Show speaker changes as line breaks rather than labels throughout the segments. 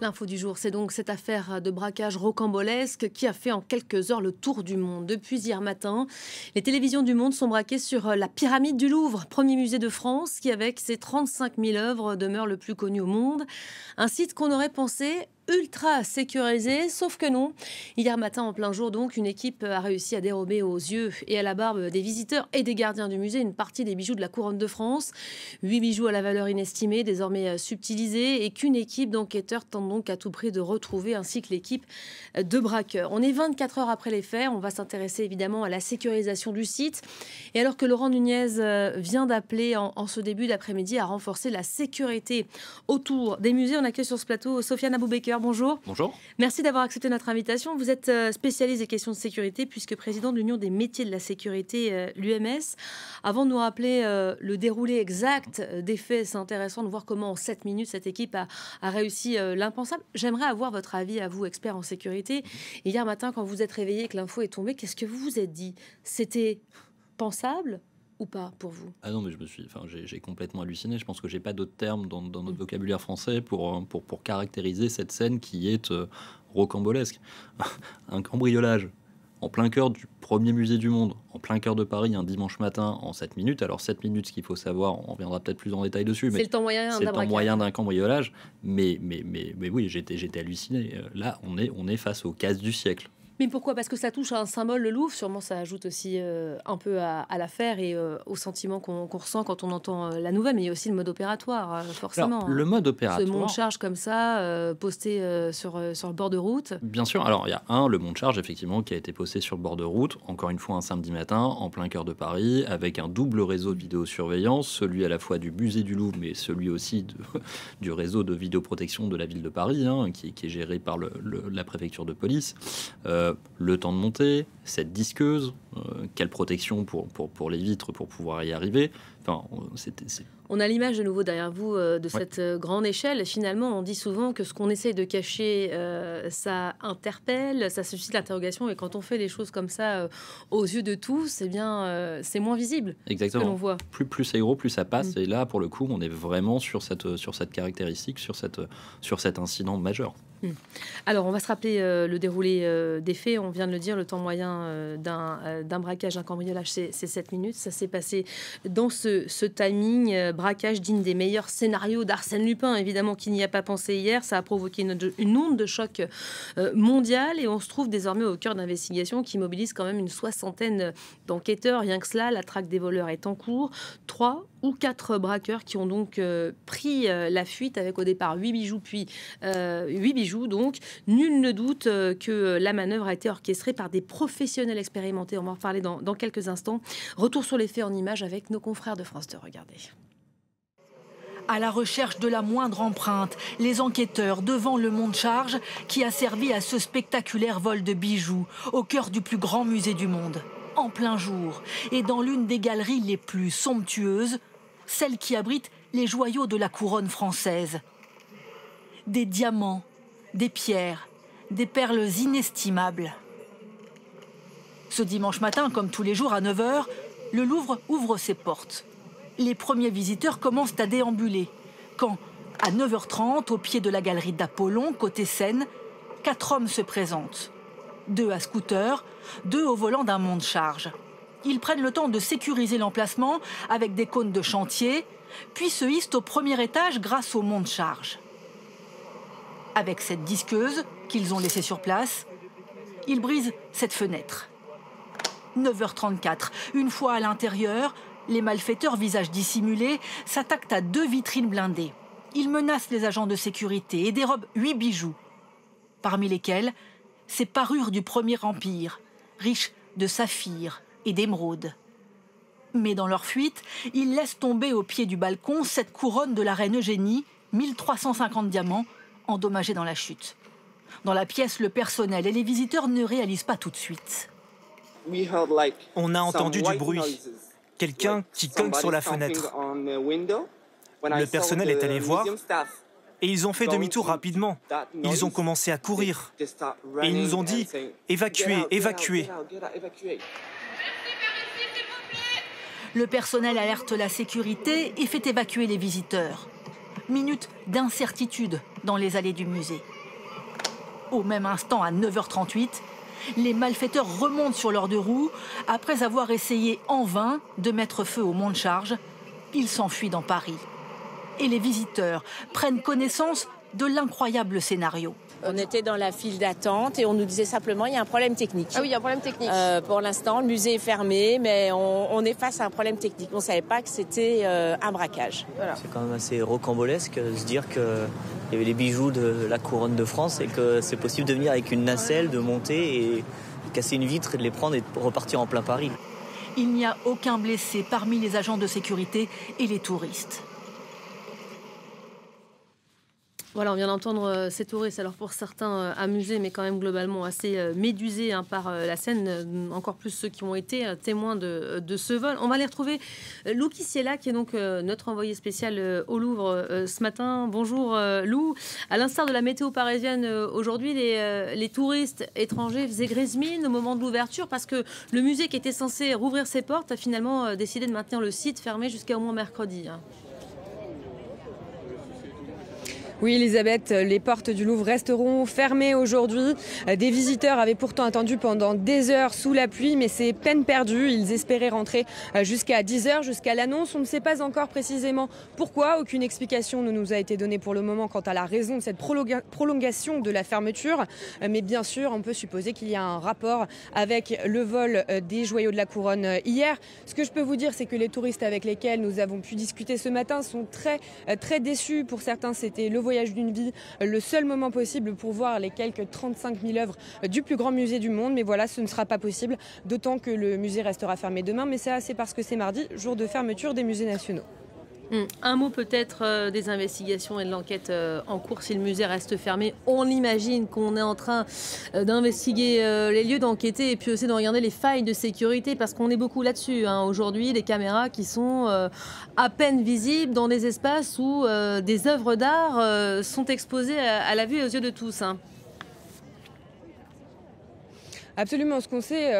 L'info du jour, c'est donc cette affaire de braquage rocambolesque qui a fait en quelques heures le tour du monde. Depuis hier matin, les télévisions du monde sont braquées sur la pyramide du Louvre, premier musée de France qui, avec ses 35 000 œuvres, demeure le plus connu au monde. Un site qu'on aurait pensé ultra sécurisé, sauf que non. Hier matin, en plein jour, donc, une équipe a réussi à dérober aux yeux et à la barbe des visiteurs et des gardiens du musée une partie des bijoux de la couronne de France. 8 bijoux à la valeur inestimée, désormais subtilisés, et qu'une équipe d'enquêteurs tente donc à tout prix de retrouver, ainsi que l'équipe de braqueurs. On est 24 heures après les faits. On va s'intéresser évidemment à la sécurisation du site. Et alors que Laurent Nunez vient d'appeler en ce début d'après-midi à renforcer la sécurité autour des musées, on accueille sur ce plateau Sofiane Aboubaker. Bonjour.
Bonjour.
Merci d'avoir accepté notre invitation. Vous êtes spécialiste des questions de sécurité puisque président de l'Union des métiers de la sécurité, l'UMS. Avant de nous rappeler le déroulé exact des faits, c'est intéressant de voir comment en 7 minutes cette équipe a réussi l'impensable. J'aimerais avoir votre avis à vous, expert en sécurité. Et hier matin, quand vous êtes réveillé et que l'info est tombée, qu'est-ce que vous vous êtes dit? C'était pensable ou pas pour vous?
Ah non, mais j'ai complètement halluciné. Je pense que j'ai pas d'autres termes dans notre vocabulaire français pour caractériser cette scène qui est rocambolesque. Un cambriolage en plein cœur du premier musée du monde, en plein cœur de Paris, un dimanche matin, en 7 minutes. Alors 7 minutes, ce qu'il faut savoir, on reviendra peut-être plus en détail dessus.
C'est le temps
moyen d'un cambriolage. Mais oui, j'étais halluciné. Là, on est face au casse du siècle.
Mais pourquoi? Parce que ça touche à un symbole, le Louvre. Sûrement, ça ajoute aussi un peu à l'affaire et au sentiment qu'on ressent quand on entend la nouvelle. Mais il y a aussi le mode opératoire, forcément.
Alors, le mode opératoire...
Ce monte-charge comme ça, posté sur le bord de route.
Bien sûr. Alors, il y a le monte-charge, effectivement, qui a été posté sur le bord de route. Encore une fois, un samedi matin, en plein cœur de Paris, avec un double réseau de vidéosurveillance. Celui à la fois du musée du Louvre, mais celui aussi du réseau de vidéoprotection de la ville de Paris, qui est géré par la préfecture de police. Le temps de monter, cette disqueuse, quelle protection pour les vitres pour pouvoir y arriver. Enfin,
On a l'image de nouveau derrière vous de cette grande échelle. Finalement, on dit souvent que ce qu'on essaye de cacher, ça interpelle, ça suscite l'interrogation. Et quand on fait les choses comme ça aux yeux de tous, eh bien, c'est moins visible.
Exactement.
Ce que l'on voit.
Plus c'est gros, plus ça passe. Et là, pour le coup, on est vraiment sur cette caractéristique, sur cet incident majeur.
Alors, on va se rappeler le déroulé des faits. On vient de le dire, le temps moyen d'un braquage, d'un cambriolage, c'est 7 minutes. Ça s'est passé dans ce timing. Braquage digne des meilleurs scénarios d'Arsène Lupin, évidemment, qui n'y a pas pensé hier. Ça a provoqué une onde de choc mondiale et on se trouve désormais au cœur d'investigations qui mobilisent quand même une 60aine d'enquêteurs. Rien que cela, la traque des voleurs est en cours. 3 ou 4 braqueurs qui ont donc pris la fuite avec au départ 8 bijoux, puis 8 bijoux. Donc, nul ne doute que la manœuvre a été orchestrée par des professionnels expérimentés. On va en reparler dans quelques instants. Retour sur les faits en images avec nos confrères de France 2. Regardez.
À la recherche de la moindre empreinte, les enquêteurs devant le monte-charge qui a servi à ce spectaculaire vol de bijoux au cœur du plus grand musée du monde. En plein jour et dans l'une des galeries les plus somptueuses, celle qui abrite les joyaux de la couronne française. Des diamants, des pierres, des perles inestimables. Ce dimanche matin, comme tous les jours à 9 h, le Louvre ouvre ses portes. Les premiers visiteurs commencent à déambuler. Quand, à 9 h 30, au pied de la galerie d'Apollon, côté Seine, 4 hommes se présentent. 2 à scooter, 2 au volant d'un monte-charge. Ils prennent le temps de sécuriser l'emplacement avec des cônes de chantier, puis se hissent au premier étage grâce au monte-charge. Avec cette disqueuse qu'ils ont laissée sur place, ils brisent cette fenêtre. 9 h 34, une fois à l'intérieur, les malfaiteurs, visage dissimulé, s'attaquent à 2 vitrines blindées. Ils menacent les agents de sécurité et dérobent 8 bijoux, parmi lesquels ces parures du Premier Empire, riches de saphirs et d'émeraudes. Mais dans leur fuite, ils laissent tomber au pied du balcon cette couronne de la reine Eugénie, 1350 diamants, endommagés dans la chute. Dans la pièce, le personnel et les visiteurs ne réalisent pas tout de suite.
On a entendu du bruit. Quelqu'un qui cogne sur la fenêtre. Le personnel est allé voir et ils ont fait demi-tour rapidement. Ils ont commencé à courir et ils nous ont dit « Évacuez, évacuez ».
Le personnel alerte la sécurité et fait évacuer les visiteurs. Minute d'incertitude dans les allées du musée. Au même instant, à 9h38, les malfaiteurs remontent sur leurs deux roues. Après avoir essayé en vain de mettre feu au monte-charge, ils s'enfuient dans Paris. Et les visiteurs prennent connaissance de l'incroyable scénario.
On était dans la file d'attente et on nous disait simplement il y a un problème technique.
Ah oui, il y a un problème technique.
Pour l'instant, le musée est fermé, mais on est face à un problème technique. On ne savait pas que c'était un braquage.
Voilà.
C'est quand même assez rocambolesque de se dire qu'il y avait les bijoux de la couronne de France et que c'est possible de venir avec une nacelle, de monter et casser une vitre, et de les prendre et de repartir en plein Paris.
Il n'y a aucun blessé parmi les agents de sécurité et les touristes.
Voilà, on vient d'entendre ces touristes, alors pour certains amusés, mais quand même globalement assez médusés par la scène, encore plus ceux qui ont été témoins de ce vol. On va les retrouver. Lou Kissiela, qui est donc notre envoyé spécial au Louvre ce matin. Bonjour Lou. À l'instar de la météo parisienne aujourd'hui, les touristes étrangers faisaient grise mine au moment de l'ouverture parce que le musée qui était censé rouvrir ses portes a finalement décidé de maintenir le site fermé jusqu'à au moins mercredi.
Oui, Elisabeth, les portes du Louvre resteront fermées aujourd'hui. Des visiteurs avaient pourtant attendu pendant des heures sous la pluie, mais c'est peine perdue. Ils espéraient rentrer jusqu'à 10h, jusqu'à l'annonce. On ne sait pas encore précisément pourquoi. Aucune explication ne nous a été donnée pour le moment quant à la raison de cette prolongation de la fermeture. Mais bien sûr, on peut supposer qu'il y a un rapport avec le vol des joyaux de la couronne hier. Ce que je peux vous dire, c'est que les touristes avec lesquels nous avons pu discuter ce matin sont très déçus. Pour certains, c'était le voyage d'une vie, le seul moment possible pour voir les quelques 35 000 œuvres du plus grand musée du monde. Mais voilà, ce ne sera pas possible, d'autant que le musée restera fermé demain. Mais c'est parce que c'est mardi, jour de fermeture des musées nationaux.
Un mot peut-être des investigations et de l'enquête en cours si le musée reste fermé. On imagine qu'on est en train d'investiguer les lieux, d'enquêter et puis aussi de regarder les failles de sécurité parce qu'on est beaucoup là-dessus. Aujourd'hui, des caméras qui sont à peine visibles dans des espaces où des œuvres d'art sont exposées à la vue et aux yeux de tous.
Absolument. Ce qu'on sait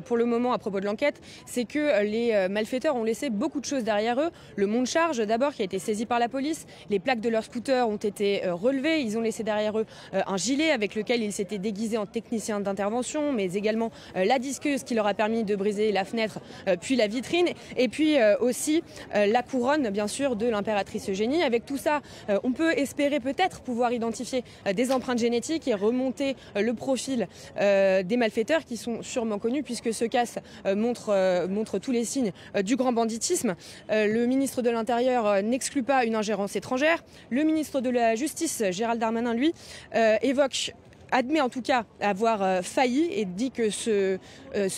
pour le moment à propos de l'enquête, c'est que les malfaiteurs ont laissé beaucoup de choses derrière eux. Le monte-charge d'abord qui a été saisi par la police. Les plaques de leur scooter ont été relevées. Ils ont laissé derrière eux un gilet avec lequel ils s'étaient déguisés en techniciens d'intervention, mais également la disqueuse qui leur a permis de briser la fenêtre puis la vitrine. Et puis aussi la couronne bien sûr de l'impératrice Eugénie. Avec tout ça, on peut espérer peut-être pouvoir identifier des empreintes génétiques et remonter le profil des malfaiteurs qui sont sûrement connus puisque ce casse montre tous les signes du grand banditisme. Le ministre de l'Intérieur n'exclut pas une ingérence étrangère. Le ministre de la Justice, Gérald Darmanin, lui, admet en tout cas avoir failli et dit que ce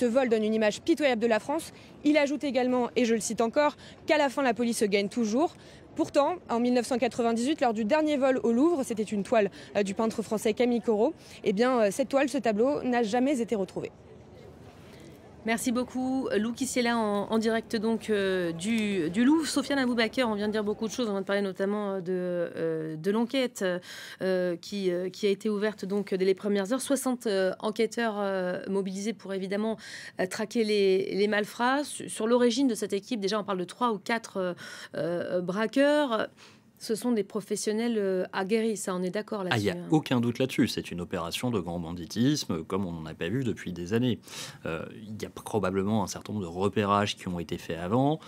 vol donne une image pitoyable de la France. Il ajoute également, et je le cite encore, qu'à la fin la police gagne toujours. Pourtant, en 1998, lors du dernier vol au Louvre, c'était une toile du peintre français Camille Corot, eh bien, cette toile, ce tableau, n'a jamais été retrouvé.
Merci beaucoup, Lou Kissiela en direct donc du Louvre. Sofiane Aboubaker, on vient de dire beaucoup de choses. On vient de parler notamment de l'enquête qui a été ouverte donc dès les premières heures. 60 enquêteurs mobilisés pour évidemment traquer les malfrats. Sur l'origine de cette équipe, déjà on parle de 3 ou 4 braqueurs. Ce sont des professionnels aguerris, ça, on est d'accord là-dessus.
Il n'y a aucun doute là-dessus. C'est une opération de grand banditisme, comme on n'en a pas vu depuis des années. Il y a probablement un certain nombre de repérages qui ont été faits avant,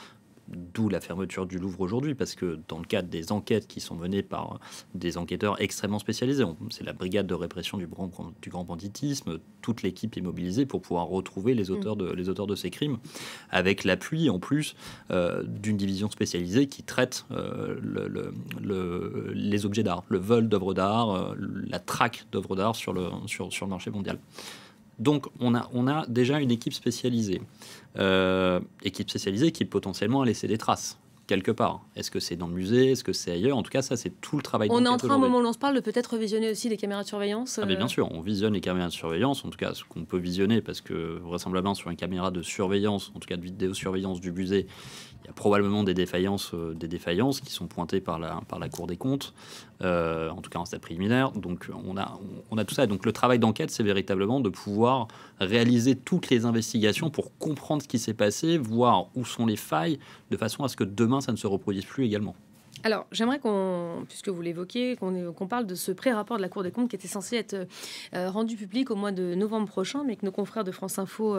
d'où la fermeture du Louvre aujourd'hui, parce que dans le cadre des enquêtes qui sont menées par des enquêteurs extrêmement spécialisés, c'est la brigade de répression du grand banditisme, toute l'équipe est mobilisée pour pouvoir retrouver les auteurs de ces crimes, avec l'appui en plus d'une division spécialisée qui traite les objets d'art, le vol d'œuvres d'art, la traque d'œuvres d'art sur le marché mondial. Donc, on a déjà une équipe spécialisée qui potentiellement a laissé des traces quelque part. Est-ce que c'est dans le musée? Est-ce que c'est ailleurs? En tout cas, ça, c'est tout le travail.
On est en train, au moment où l'on se parle, de peut-être visionner aussi les caméras de surveillance.
Mais bien sûr, on visionne les caméras de surveillance. En tout cas, ce qu'on peut visionner, parce que vraisemblablement sur une caméra de surveillance, en tout cas de vidéosurveillance du musée, il y a probablement des défaillances qui sont pointées par la Cour des comptes, en tout cas en stade préliminaire. Donc on a tout ça. Et donc le travail d'enquête, c'est véritablement de pouvoir réaliser toutes les investigations pour comprendre ce qui s'est passé, voir où sont les failles, de façon à ce que demain, ça ne se reproduise plus également.
Alors, j'aimerais puisque vous l'évoquez, qu'on parle de ce pré-rapport de la Cour des comptes qui était censé être rendu public au mois de novembre prochain, mais que nos confrères de France Info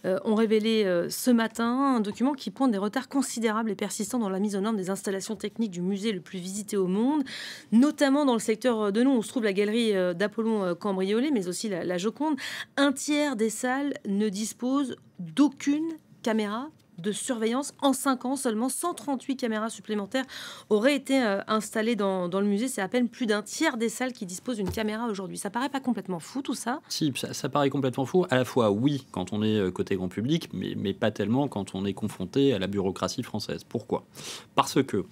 ont révélé ce matin, un document qui pointe des retards considérables et persistants dans la mise aux normes des installations techniques du musée le plus visité au monde, notamment dans le secteur de Lyon où se trouve la galerie d'Apollon cambriolée, mais aussi la Joconde. Un tiers des salles ne disposent d'aucune caméra de surveillance. En 5 ans, seulement 138 caméras supplémentaires auraient été installées dans le musée. C'est à peine plus d'un tiers des salles qui disposent d'une caméra aujourd'hui. Ça paraît pas complètement fou, tout ça?
Si, ça paraît complètement fou. À la fois, oui, quand on est côté grand public, mais pas tellement quand on est confronté à la bureaucratie française. Pourquoi? Parce que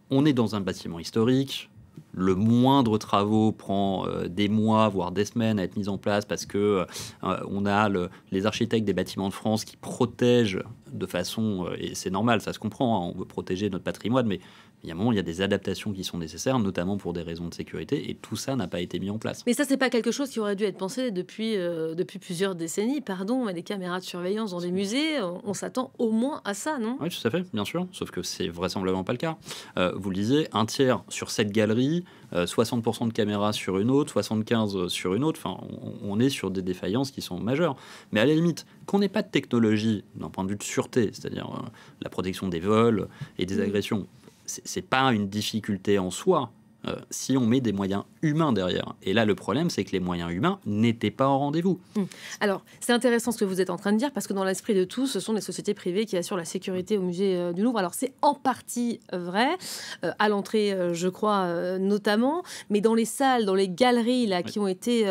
on est dans un bâtiment historique. Le moindre travaux prend des mois, voire des semaines à être mis en place parce que on a les architectes des bâtiments de France qui protègent de façon, et c'est normal, ça se comprend, hein, on veut protéger notre patrimoine, mais il y a un moment, il y a des adaptations qui sont nécessaires, notamment pour des raisons de sécurité, et tout ça n'a pas été mis en place.
Mais ça, c'est pas quelque chose qui aurait dû être pensé depuis plusieurs décennies. Pardon, mais des caméras de surveillance dans des musées, on s'attend au moins à ça, non?
Oui, tout à fait, bien sûr, sauf que c'est vraisemblablement pas le cas. Vous le disiez, un tiers sur cette galerie, 60% de caméras sur une autre, 75% sur une autre, enfin, on est sur des défaillances qui sont majeures. Mais à la limite, qu'on n'ait pas de technologie d'un point de vue de sûreté, c'est-à-dire la protection des vols et des agressions, c'est pas une difficulté en soi si on met des moyens humains derrière. Et là, le problème, c'est que les moyens humains n'étaient pas au rendez-vous.
Alors, c'est intéressant ce que vous êtes en train de dire, parce que dans l'esprit de tous, ce sont des sociétés privées qui assurent la sécurité au musée du Louvre. Alors, c'est en partie vrai, à l'entrée, je crois, notamment, mais dans les salles, dans les galeries là, qui ont été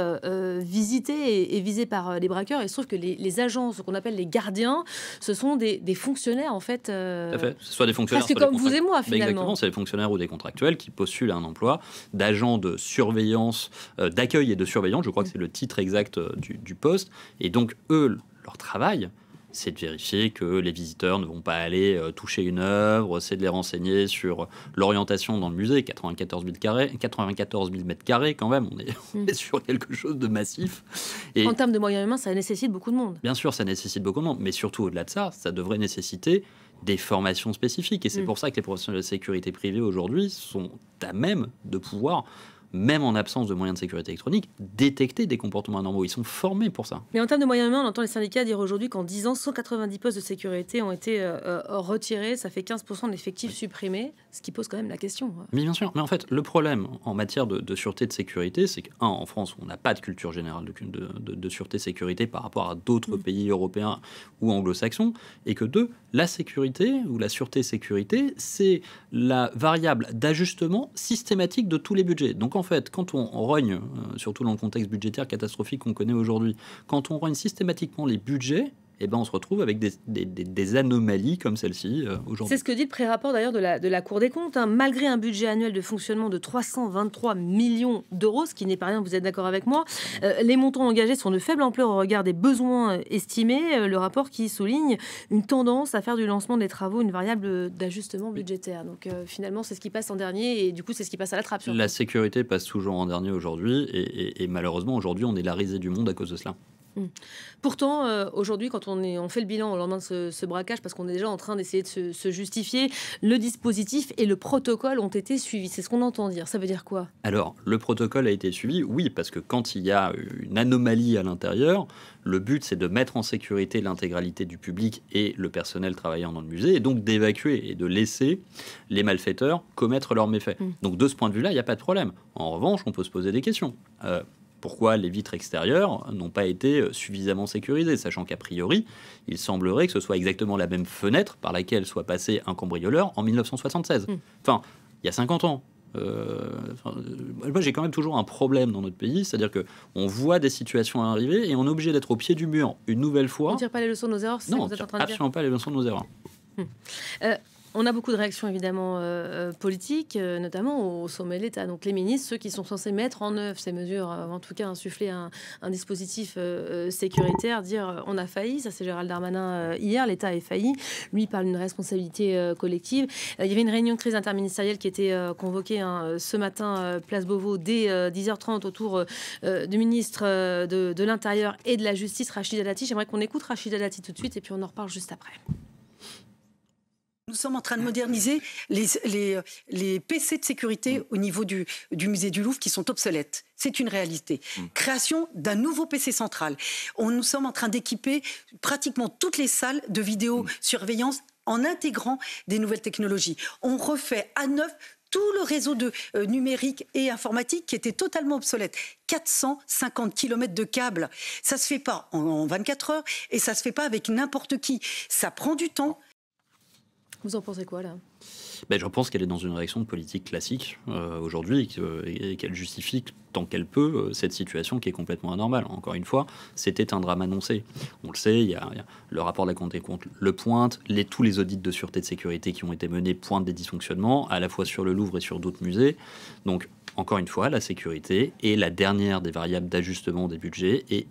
visitées et visées par les braqueurs, il se trouve que les agents, ce qu'on appelle les gardiens, ce sont des fonctionnaires, en fait.
Tout à fait. Soit des fonctionnaires,
presque comme vous et moi, finalement.
Exactement, c'est des fonctionnaires ou des contractuels qui postulent à un emploi d'agents de surveillance, d'accueil et de surveillance, je crois que c'est le titre exact du poste. Et donc, eux, leur travail, c'est de vérifier que les visiteurs ne vont pas aller toucher une œuvre, c'est de les renseigner sur l'orientation dans le musée, 94 000 mètres carrés quand même, on est sur quelque chose de massif.
Et en termes de moyens humains, ça nécessite beaucoup de monde.
Bien sûr, ça nécessite beaucoup de monde, mais surtout au-delà de ça, ça devrait nécessiter des formations spécifiques. Et c'est pour ça que les professionnels de sécurité privée aujourd'hui sont à même de pouvoir, même en absence de moyens de sécurité électronique, détecter des comportements anormaux. Ils sont formés pour ça.
Mais en termes de moyens humains, on entend les syndicats dire aujourd'hui qu'en 10 ans, 190 postes de sécurité ont été retirés. Ça fait 15% de l'effectif supprimé, ce qui pose quand même la question.
Mais bien sûr. Mais en fait, le problème en matière de sûreté et de sécurité, c'est qu'en France, on n'a pas de culture générale de sûreté-sécurité par rapport à d'autres pays européens ou anglo-saxons. Et que 2, la sécurité ou la sûreté-sécurité, c'est la variable d'ajustement systématique de tous les budgets. Donc en fait, quand on rogne, surtout dans le contexte budgétaire catastrophique qu'on connaît aujourd'hui, quand on rogne systématiquement les budgets, eh ben on se retrouve avec des anomalies comme celle-ci aujourd'hui.
C'est ce que dit le pré-rapport d'ailleurs de la Cour des comptes. Malgré un budget annuel de fonctionnement de 323 millions d'euros, ce qui n'est pas rien, vous êtes d'accord avec moi, les montants engagés sont de faible ampleur au regard des besoins estimés. Le rapport qui souligne une tendance à faire du lancement des travaux une variable d'ajustement budgétaire. Donc finalement, c'est ce qui passe en dernier et du coup, c'est ce qui passe à la trappe.
La sécurité passe toujours en dernier aujourd'hui et malheureusement, aujourd'hui, on est la risée du monde à cause de cela.
Pourtant, aujourd'hui, quand on fait le bilan au lendemain de ce braquage, parce qu'on est déjà en train d'essayer de se justifier, le dispositif et le protocole ont été suivis. C'est ce qu'on entend dire. Ça veut dire quoi?
Alors, le protocole a été suivi, oui, parce que quand il y a une anomalie à l'intérieur, le but, c'est de mettre en sécurité l'intégralité du public et le personnel travaillant dans le musée, et donc d'évacuer et de laisser les malfaiteurs commettre leurs méfaits. Donc, de ce point de vue-là, il n'y a pas de problème. En revanche, on peut se poser des questions. Pourquoi les vitres extérieures n'ont pas été suffisamment sécurisées, sachant qu'a priori, il semblerait que ce soit exactement la même fenêtre par laquelle soit passé un cambrioleur en 1976. Enfin, il y a 50 ans. Moi, j'ai quand même toujours un problème dans notre pays, c'est-à-dire qu'on voit des situations arriver et on est obligé d'être au pied du mur une nouvelle fois.
On ne tire pas les leçons de nos erreurs, c'est
non,
ce que vous êtes en train de dire.
Absolument pas les leçons de nos erreurs.
On a beaucoup de réactions évidemment politiques, notamment au sommet de l'État. Donc les ministres, ceux qui sont censés mettre en œuvre ces mesures, en tout cas insuffler un dispositif sécuritaire, dire on a failli. Ça c'est Gérald Darmanin hier, l'État a failli. Lui parle d'une responsabilité collective. Il y avait une réunion de crise interministérielle qui était convoquée ce matin, place Beauvau, dès 10h30 autour du ministre de l'Intérieur et de la Justice, Rachida Dati. J'aimerais qu'on écoute Rachida Dati tout de suite et puis on en reparle juste après.
Nous sommes en train de moderniser les PC de sécurité au niveau du musée du Louvre qui sont obsolètes. C'est une réalité. Création d'un nouveau PC central. Nous sommes en train d'équiper pratiquement toutes les salles de vidéosurveillance en intégrant des nouvelles technologies. On refait à neuf tout le réseau numérique et informatique qui était totalement obsolète. 450 km de câbles. Ça ne se fait pas en 24 heures et ça ne se fait pas avec n'importe qui. Ça prend du temps.
Vous en pensez quoi, là ?
Je pense qu'elle est dans une réaction de politique classique aujourd'hui et qu'elle justifie tant qu'elle peut cette situation qui est complètement anormale. Encore une fois, c'était un drame annoncé. On le sait, il y a le rapport de la Cour des comptes le pointe, tous les audits de sûreté de sécurité qui ont été menés pointent des dysfonctionnements, à la fois sur le Louvre et sur d'autres musées. Donc, encore une fois, la sécurité est la dernière des variables d'ajustement des budgets et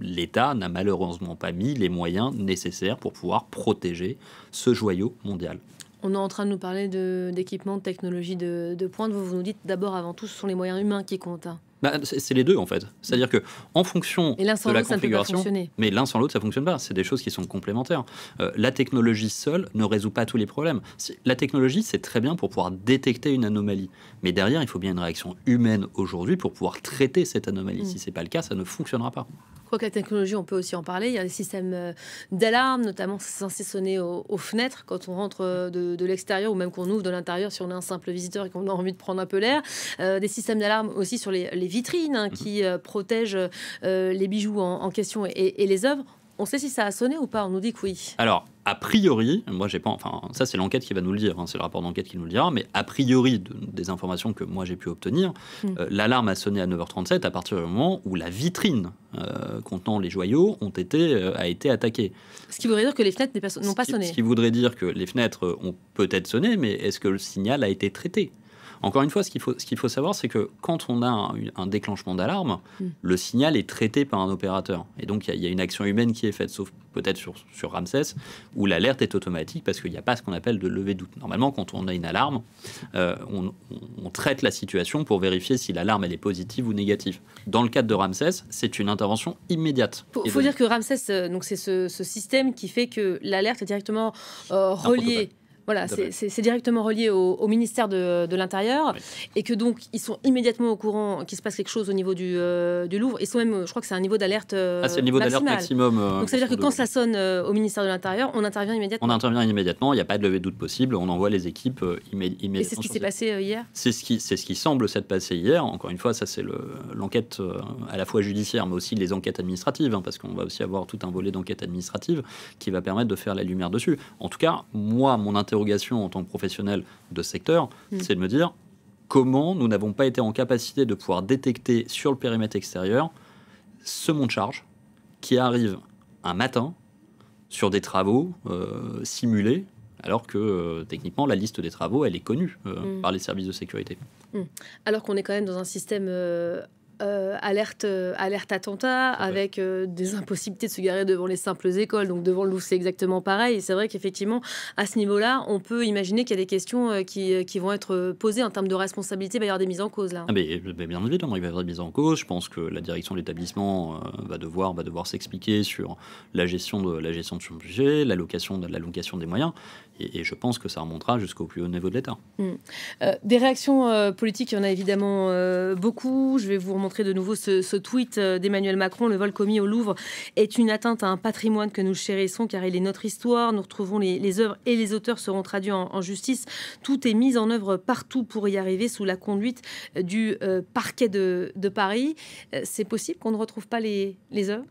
l'État n'a malheureusement pas mis les moyens nécessaires pour pouvoir protéger ce joyau mondial.
On est en train de nous parler d'équipements, de technologies de pointe. Vous nous dites d'abord, avant tout, ce sont les moyens humains qui comptent.
C'est les deux, en fait. C'est-à-dire que en fonction de la configuration, mais l'un sans l'autre, ça ne fonctionne pas. C'est des choses qui sont complémentaires. La technologie seule ne résout pas tous les problèmes. La technologie, c'est très bien pour pouvoir détecter une anomalie. Mais derrière, il faut bien une réaction humaine aujourd'hui pour pouvoir traiter cette anomalie. Si ce n'est pas le cas, ça ne fonctionnera pas.
Je crois que la technologie, on peut aussi en parler. Il y a des systèmes d'alarme, notamment c'est censé sonner aux fenêtres quand on rentre de l'extérieur ou même qu'on ouvre de l'intérieur si on est un simple visiteur et qu'on a envie de prendre un peu l'air. Des systèmes d'alarme aussi sur les vitrines qui protègent les bijoux en question et les œuvres. On sait si ça a sonné ou pas? On nous dit que oui.
Alors, a priori, moi j'ai pas, enfin ça c'est l'enquête qui va nous le dire, c'est le rapport d'enquête qui nous le dira, mais a priori des informations que moi j'ai pu obtenir, l'alarme a sonné à 9h37 à partir du moment où la vitrine contenant les joyaux a été attaquée.
Ce qui voudrait dire que les fenêtres n'ont pas sonné.
Ce qui voudrait dire que les fenêtres ont peut-être sonné, mais est-ce que le signal a été traité? Encore une fois, ce qu'il faut savoir, c'est que quand on a un déclenchement d'alarme, le signal est traité par un opérateur. Et donc, il y a une action humaine qui est faite, sauf peut-être sur Ramsès, où l'alerte est automatique parce qu'il n'y a pas ce qu'on appelle de levée de doute. Normalement, quand on a une alarme, on traite la situation pour vérifier si l'alarme elle est positive ou négative. Dans le cadre de Ramsès, c'est une intervention immédiate.
Il faut dire que Ramsès, donc c'est ce système qui fait que l'alerte est directement reliée. Voilà, c'est directement relié au ministère de l'Intérieur, et que donc ils sont immédiatement au courant qu'il se passe quelque chose au niveau du Louvre. Ils sont même, je crois que c'est un niveau d'alerte
c'est le niveau d'alerte maximum.
Donc ça veut dire que quand ça sonne au ministère de l'Intérieur, on intervient immédiatement.
On intervient immédiatement, il n'y a pas de levée de doute possible, on envoie les équipes immédiatement.
Et c'est ce qui s'est passé hier.
C'est ce qui semble s'être passé hier. Encore une fois, ça c'est l'enquête à la fois judiciaire, mais aussi les enquêtes administratives, parce qu'on va aussi avoir tout un volet d'enquête administrative qui va permettre de faire la lumière dessus. En tout cas, moi, mon interrogation en tant que professionnel de secteur, c'est de me dire comment nous n'avons pas été en capacité de pouvoir détecter sur le périmètre extérieur ce monte charge qui arrive un matin sur des travaux simulés, alors que techniquement la liste des travaux elle est connue par les services de sécurité.
Alors qu'on est quand même dans un système alerte attentat, avec des impossibilités de se garer devant les simples écoles, donc devant le Louvre c'est exactement pareil. Et c'est vrai qu'effectivement à ce niveau-là on peut imaginer qu'il y a des questions qui vont être posées en termes de responsabilité. Il va y avoir des mises en cause là.
Mais bien évidemment il va y avoir des mises en cause. Je pense que la direction de l'établissement va devoir s'expliquer sur la gestion de son budget, l'allocation des moyens, et je pense que ça remontera jusqu'au plus haut niveau de l'État.
Des réactions politiques, il y en a évidemment beaucoup. Je vais vous remontrer de nouveau ce tweet d'Emmanuel Macron. Le vol commis au Louvre est une atteinte à un patrimoine que nous chérissons car il est notre histoire. Nous retrouvons les œuvres et les auteurs seront traduits en justice. Tout est mis en œuvre partout pour y arriver sous la conduite du parquet de Paris. C'est possible qu'on ne retrouve pas les œuvres?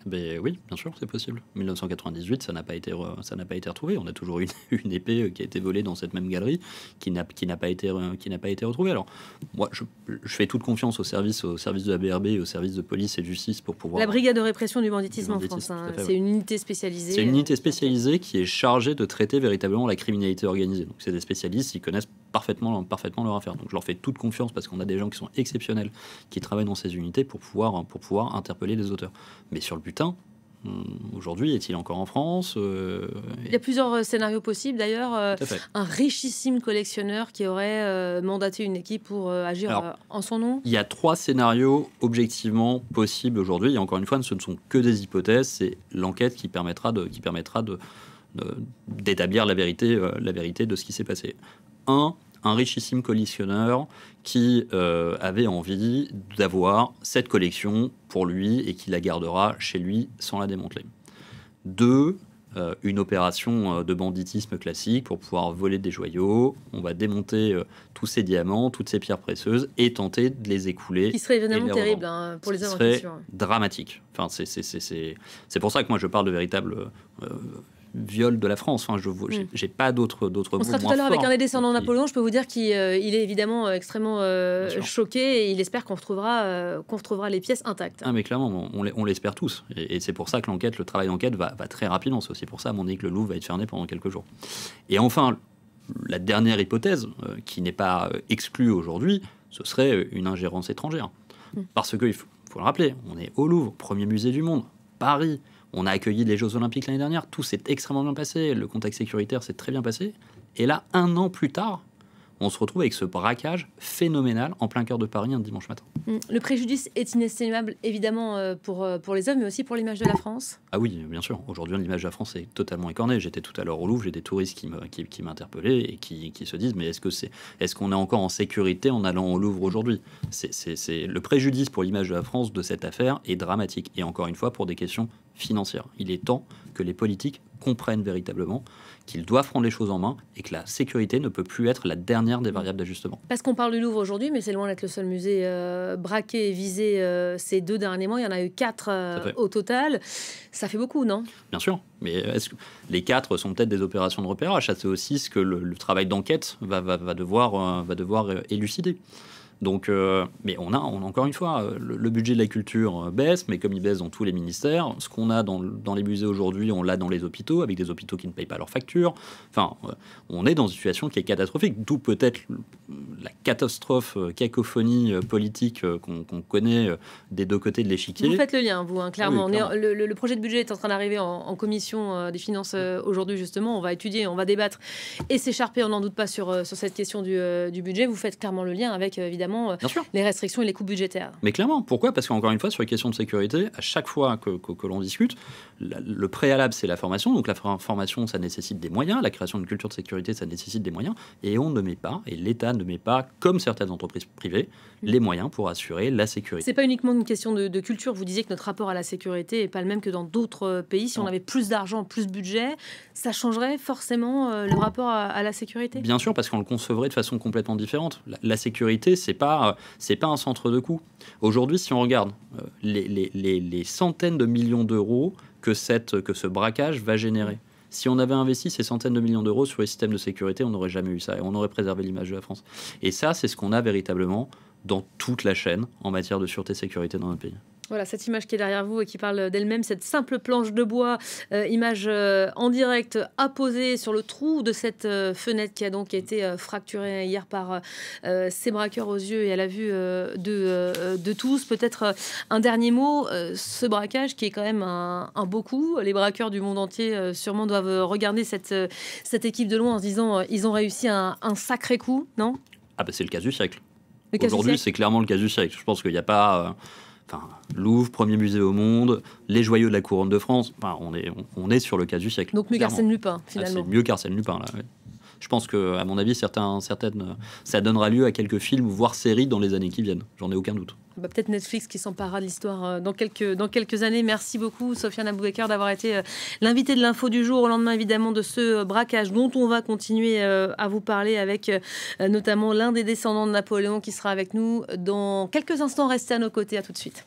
Oui, bien sûr, c'est possible. 1998, ça n'a pas été retrouvé. On a toujours une épée qui a été volée dans cette même galerie, qui n'a pas été retrouvée. Alors, moi, je fais toute confiance au service de la BRB et au service de police et de justice pour pouvoir.
La brigade de répression du banditisme en France, c'est une unité spécialisée.
C'est une unité spécialisée qui est chargée de traiter véritablement la criminalité organisée. Donc, c'est des spécialistes qui connaissent parfaitement leur affaire. Donc, je leur fais toute confiance parce qu'on a des gens qui sont exceptionnels qui travaillent dans ces unités pour pouvoir interpeller les auteurs. Mais sur le butin, aujourd'hui, est-il encore en France?
Il y a plusieurs scénarios possibles d'ailleurs. Un richissime collectionneur qui aurait mandaté une équipe pour agir en son nom.
Il y a 3 scénarios objectivement possibles aujourd'hui. Et encore une fois, ce ne sont que des hypothèses. C'est l'enquête qui permettra de d'établir la vérité de ce qui s'est passé. Un richissime collectionneur qui avait envie d'avoir cette collection pour lui et qui la gardera chez lui sans la démanteler. 2, une opération de banditisme classique pour pouvoir voler des joyaux. On va démonter tous ces diamants, toutes ces pierres précieuses et tenter de les écouler.
Qui serait évidemment terrible pour les hommes en question.
Ce serait dramatique. Enfin, c'est pour ça que moi je parle de véritable viol de la France. Enfin, j'ai pas d'autres mots.
On sera tout à l'heure avec un des descendants de Napoléon. Je peux vous dire qu'il est évidemment extrêmement choqué et il espère qu'on retrouvera les pièces intactes.
Ah, mais clairement, on l'espère tous. Et c'est pour ça que le travail d'enquête va très rapidement. C'est aussi pour ça, à mon avis, que le Louvre va être fermé pendant quelques jours. Et enfin, la dernière hypothèse, qui n'est pas exclue aujourd'hui, ce serait une ingérence étrangère. Parce qu'il faut le rappeler, on est au Louvre, premier musée du monde, Paris. On a accueilli les Jeux Olympiques l'année dernière, tout s'est extrêmement bien passé, le contexte sécuritaire s'est très bien passé. Et là, 1 an plus tard, on se retrouve avec ce braquage phénoménal en plein cœur de Paris un dimanche matin.
Le préjudice est inestimable, évidemment, pour les hommes, mais aussi pour l'image de la France.
Ah oui, bien sûr. Aujourd'hui, l'image de la France est totalement écornée. J'étais tout à l'heure au Louvre, j'ai des touristes qui m'interpellaient et qui se disent « Mais est-ce qu'on est encore en sécurité en allant au Louvre aujourd'hui ?» Le préjudice pour l'image de la France de cette affaire est dramatique. Et encore une fois, pour des questions financières. Il est temps que les politiques comprennent véritablement qu'ils doivent prendre les choses en main et que la sécurité ne peut plus être la dernière des variables d'ajustement.
Parce qu'on parle du Louvre aujourd'hui, mais c'est loin d'être le seul musée braqué et visé ces 2 derniers mois. Il y en a eu 4 au total. Ça fait beaucoup, non?
Bien sûr, mais est-ce que les 4 sont peut-être des opérations de repérage? C'est aussi ce que le travail d'enquête va devoir élucider. Donc, mais on a encore une fois, le budget de la culture baisse, mais comme il baisse dans tous les ministères, ce qu'on a dans les musées aujourd'hui, on l'a dans les hôpitaux, avec des hôpitaux qui ne payent pas leurs factures. Enfin, on est dans une situation qui est catastrophique, d'où peut-être la catastrophe, cacophonie politique qu'on connaît des 2 côtés de l'échiquier.
Vous faites le lien, vous, clairement.
Oui, clairement.
Le projet de budget est en train d'arriver en commission des finances aujourd'hui, justement. On va étudier, on va débattre et s'écharper, on n'en doute pas, sur cette question du budget. Vous faites clairement le lien avec, évidemment, les restrictions et les coupes budgétaires.
Mais clairement, pourquoi? Parce qu'encore une fois, sur les questions de sécurité, à chaque fois que l'on discute, le préalable, c'est la formation. Donc la formation, ça nécessite des moyens. La création d'une culture de sécurité, ça nécessite des moyens. Et on ne met pas, et l'État ne met pas, comme certaines entreprises privées, les moyens pour assurer la sécurité.
C'est pas uniquement une question de culture. Vous disiez que notre rapport à la sécurité n'est pas le même que dans d'autres pays. Si on avait plus d'argent, plus de budget, ça changerait forcément le rapport à la sécurité?
Bien sûr, parce qu'on le concevrait de façon complètement différente. La sécurité, c'est pas un centre de coût. Aujourd'hui, si on regarde les centaines de millions d'euros que ce braquage va générer, si on avait investi ces centaines de millions d'euros sur les systèmes de sécurité, on n'aurait jamais eu ça et on aurait préservé l'image de la France. Et ça, c'est ce qu'on a véritablement dans toute la chaîne en matière de sûreté et sécurité dans notre pays.
Voilà, cette image qui est derrière vous et qui parle d'elle-même, cette simple planche de bois, image en direct apposée sur le trou de cette fenêtre qui a donc été fracturée hier par ces braqueurs aux yeux et à la vue de tous. Peut-être un dernier mot, ce braquage qui est quand même un beau coup. Les braqueurs du monde entier sûrement doivent regarder cette équipe de loin en se disant ils ont réussi un sacré coup, non?
Ah bah c'est le cas du siècle. Aujourd'hui, c'est clairement le cas du siècle. Je pense qu'il n'y a pas... Louvre, premier musée au monde, les joyaux de la couronne de France, on est sur le cas du siècle.
Donc mieux qu'Arsène Lupin, finalement.
C'est mieux qu'Arsène Lupin, là. Ouais. Je pense que, à mon avis, certaines, ça donnera lieu à quelques films, voire séries dans les années qui viennent. J'en ai aucun doute.
Peut-être Netflix qui s'emparera de l'histoire dans quelques années. Merci beaucoup, Sofiane Aboubaker, d'avoir été l'invité de l'info du jour au lendemain, évidemment, de ce braquage dont on va continuer à vous parler avec notamment l'un des descendants de Napoléon qui sera avec nous dans quelques instants. Restez à nos côtés. À tout de suite.